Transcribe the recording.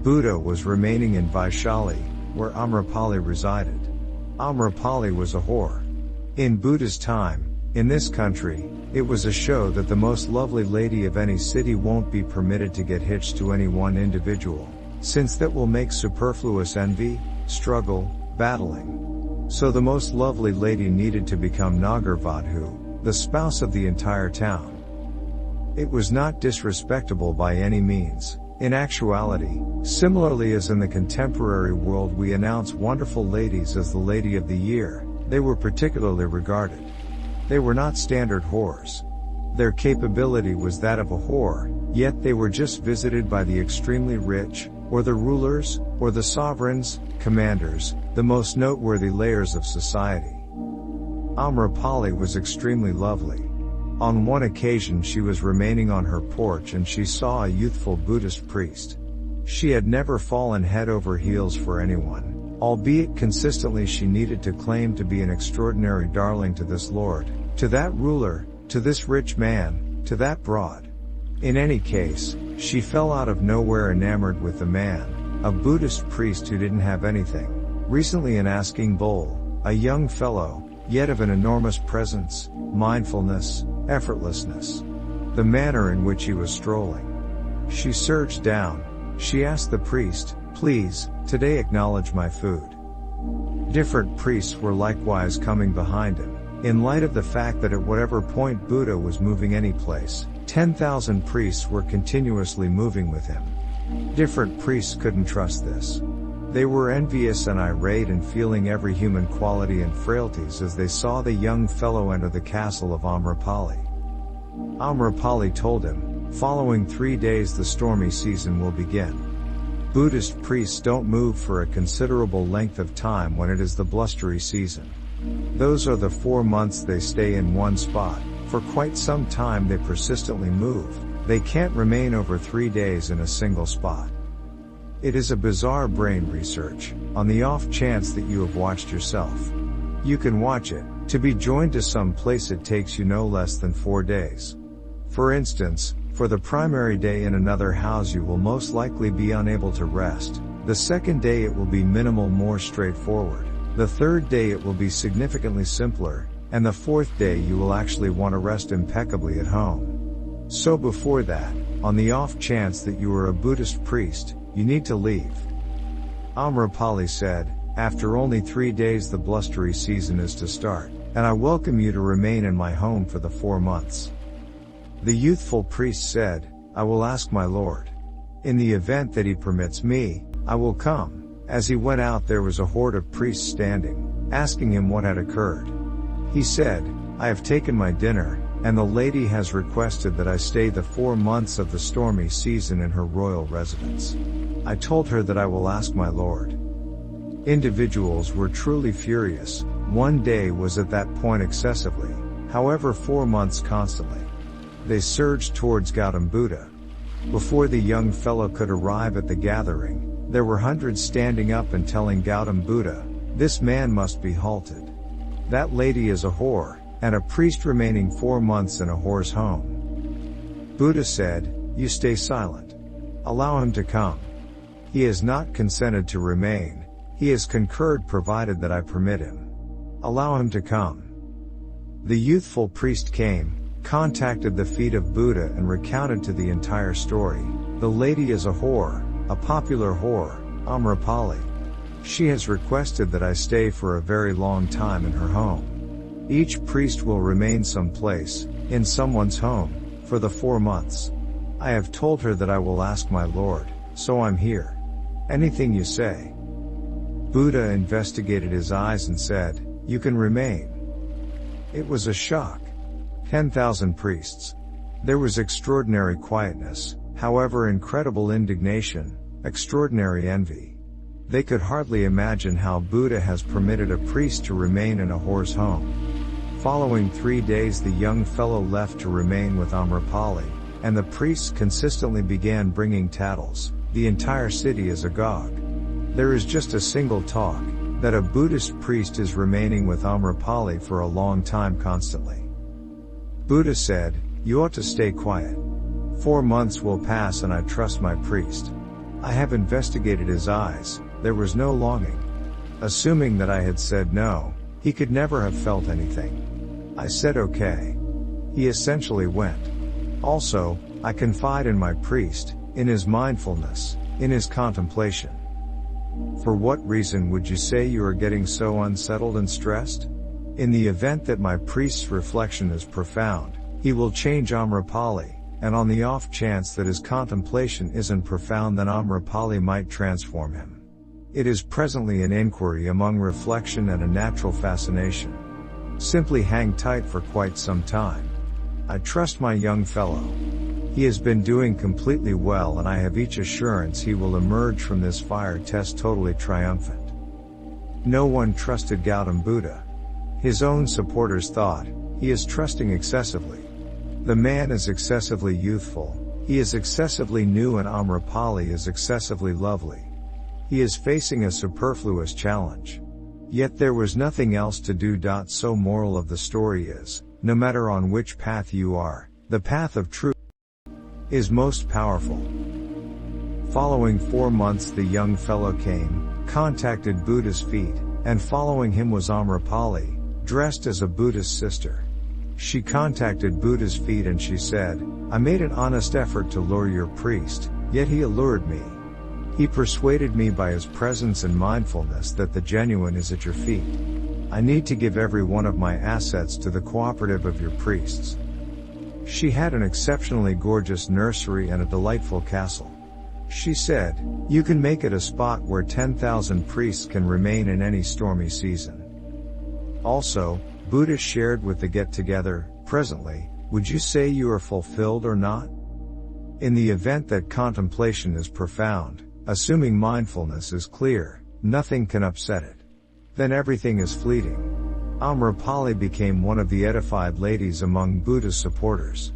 Buddha was remaining in Vaishali, where Amrapali resided. Amrapali was a whore. In Buddha's time, in this country, it was a show that the most lovely lady of any city won't be permitted to get hitched to any one individual, since that will make superfluous envy, struggle, battling. So the most lovely lady needed to become Nagarvadhu, the spouse of the entire town. It was not disrespectable by any means. In actuality, similarly as in the contemporary world we announce wonderful ladies as the Lady of the Year, they were particularly regarded. They were not standard whores. Their capability was that of a whore, yet they were just visited by the extremely rich, or the rulers, or the sovereigns, commanders, the most noteworthy layers of society. Amrapali was extremely lovely. On one occasion she was remaining on her porch and she saw a youthful Buddhist priest. She had never fallen head over heels for anyone, albeit consistently she needed to claim to be an extraordinary darling to this lord, to that ruler, to this rich man, to that broad. In any case, she fell out of nowhere enamored with the man, a Buddhist priest who didn't have anything, recently an asking bowl, a young fellow, yet of an enormous presence, mindfulness, effortlessness. The manner in which he was strolling. She surged down. She asked the priest, "Please, today acknowledge my food." Different priests were likewise coming behind him. In light of the fact that at whatever point Buddha was moving any place, 10,000 priests were continuously moving with him. Different priests couldn't trust this. They were envious and irate and feeling every human quality and frailties as they saw the young fellow enter the castle of Amrapali. Amrapali told him, "Following 3 days the stormy season will begin. Buddhist priests don't move for a considerable length of time when it is the blustery season. Those are the 4 months they stay in one spot. For quite some time they persistently move. They can't remain over 3 days in a single spot." It is a bizarre brain research, on the off chance that you have watched yourself. You can watch it. To be joined to some place it takes you no less than 4 days. For instance, for the primary day in another house you will most likely be unable to rest. The second day it will be minimal, more straightforward. The third day it will be significantly simpler, and the fourth day you will actually want to rest impeccably at home. So before that, on the off chance that you are a Buddhist priest, you need to leave. Amrapali said, "After only 3 days the blustery season is to start, and I welcome you to remain in my home for the 4 months." The youthful priest said, "I will ask my lord. In the event that he permits me, I will come." As he went out there was a horde of priests standing, asking him what had occurred. He said, "I have taken my dinner, and the lady has requested that I stay the 4 months of the stormy season in her royal residence. I told her that I will ask my lord." Individuals were truly furious. 1 day was at that point excessively, however 4 months constantly. They surged towards Gautam Buddha. Before the young fellow could arrive at the gathering, there were hundreds standing up and telling Gautam Buddha, "This man must be halted. That lady is a whore, and a priest remaining 4 months in a whore's home." Buddha said, "You stay silent. Allow him to come. He has not consented to remain. He has concurred provided that I permit him. Allow him to come." The youthful priest came, contacted the feet of Buddha and recounted to the entire story. "The lady is a whore, a popular whore, Amrapali. She has requested that I stay for a very long time in her home. Each priest will remain someplace, in someone's home, for the 4 months. I have told her that I will ask my lord, so I'm here. Anything you say." Buddha investigated his eyes and said, "You can remain." It was a shock. 10,000 priests. There was extraordinary quietness, however incredible indignation, extraordinary envy. They could hardly imagine how Buddha has permitted a priest to remain in a whore's home. Following 3 days the young fellow left to remain with Amrapali, and the priests consistently began bringing tattles. The entire city is agog. There is just a single talk, that a Buddhist priest is remaining with Amrapali for a long time constantly. Buddha said, "You ought to stay quiet. 4 months will pass and I trust my priest. I have investigated his eyes, there was no longing. Assuming that I had said no, he could never have felt anything. I said okay. He essentially went. Also, I confide in my priest, in his mindfulness, in his contemplation. For what reason would you say you are getting so unsettled and stressed? In the event that my priest's reflection is profound, he will change Amrapali, and on the off chance that his contemplation isn't profound, then Amrapali might transform him. It is presently an inquiry among reflection and a natural fascination. Simply hang tight for quite some time. I trust my young fellow. He has been doing completely well, and I have each assurance he will emerge from this fire test totally triumphant. No one trusted Gautam Buddha. His own supporters thought, he is trusting excessively. The man is excessively youthful, he is excessively new, and Amrapali is excessively lovely. He is facing a superfluous challenge. Yet there was nothing else to do. So moral of the story is, no matter on which path you are, the path of truth is most powerful. Following 4 months the young fellow came, contacted Buddha's feet, and following him was Amrapali, dressed as a Buddhist sister. She contacted Buddha's feet and she said, I made an honest effort to lure your priest, yet he allured me. He persuaded me by his presence and mindfulness that the genuine is at your feet. I need to give every one of my assets to the cooperative of your priests. She had an exceptionally gorgeous nursery and a delightful castle. She said, you can make it a spot where 10,000 priests can remain in any stormy season. Also, Buddha shared with the get-together, presently, would you say you are fulfilled or not? In the event that contemplation is profound, assuming mindfulness is clear, nothing can upset it. Then everything is fleeting. Amrapali became one of the edified ladies among Buddha's supporters.